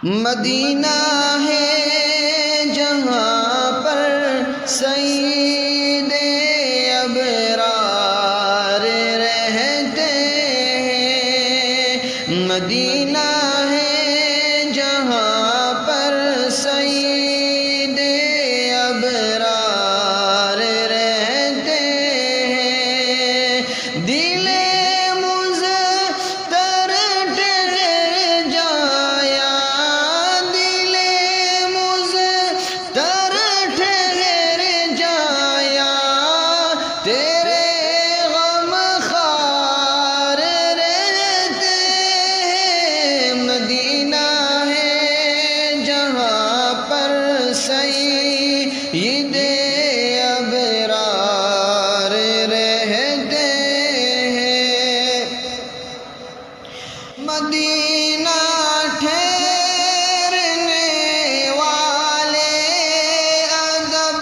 مدینہ ہے جہاں پر سید ابرار رہتے ہیں، مدینہ ہے جہاں پر سید ابرار رہتے ہیں، دل مضطر ٹھہر جایا، دل مضطر ٹھہر جایا، تیرے غم خوار رہتے ہیں، مدینہ ہے جہاں پر سید ابرار رہتے ہیں، مدینہ ٹھہرنے والے ادب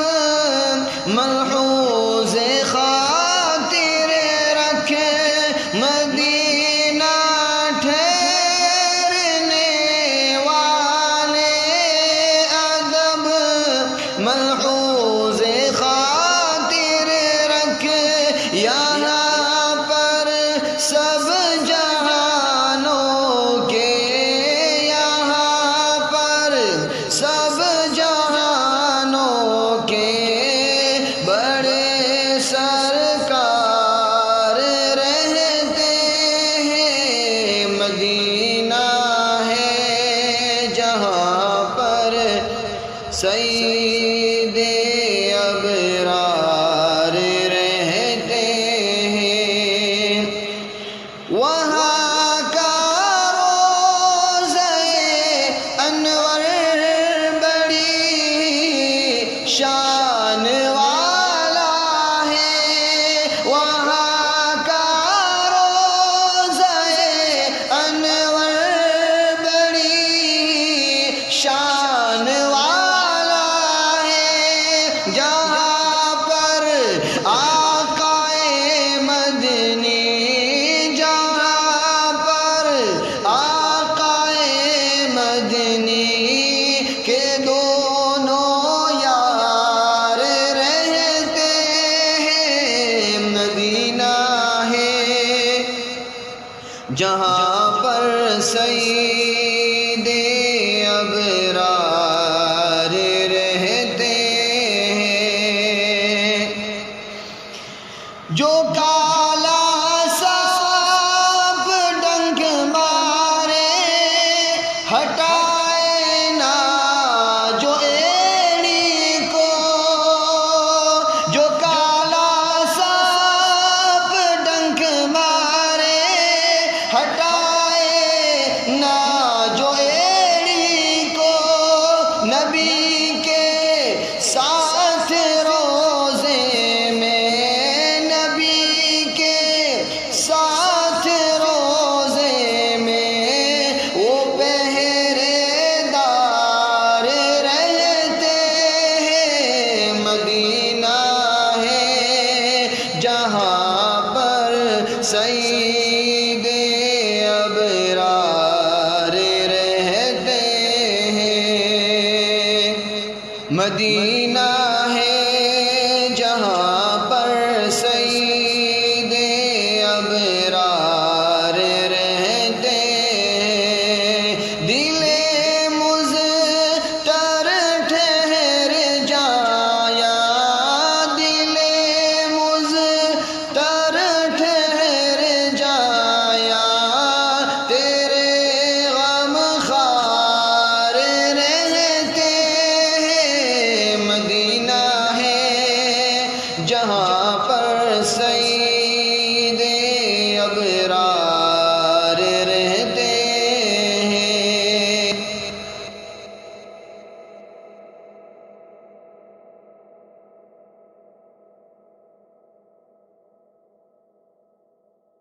ملحوظ خاطر رکھے، مدینہ ٹھہرنے والے ادب ملحوظ خاطر رکھے، یہاں پر سب جہانوں کے، یہاں پر سب جہانوں کے بڑے سرکار رہتے ہیں، مدینہ ہے جہاں پر سید ابرار رہتے ہیں، وہاں کا روضہ انور بڑی شان والا ہے، وہاں کا روضہ انور بڑی شان والا ہے، جہاں پر آقا مدنی، جہاں پر آقا مدنی کے دونوں یار رہتے ہیں، مدینہ ہے جہاں پر سید ابرار رہتے ہیں، جو کالا سانپ ڈنک مارے ہٹائے نہ جو ایڑی کو، جو کالا سانپ ڈنک مارے ہٹائے نہ جو ایڑی کو، نبی کے ساتھ روزے میں، نبی کے ساتھ روزے میں وہ پہرے دار رہتے ہیں، مدینہ ہے جہاں پر سید ابرار رہتے ہیں، مدینہ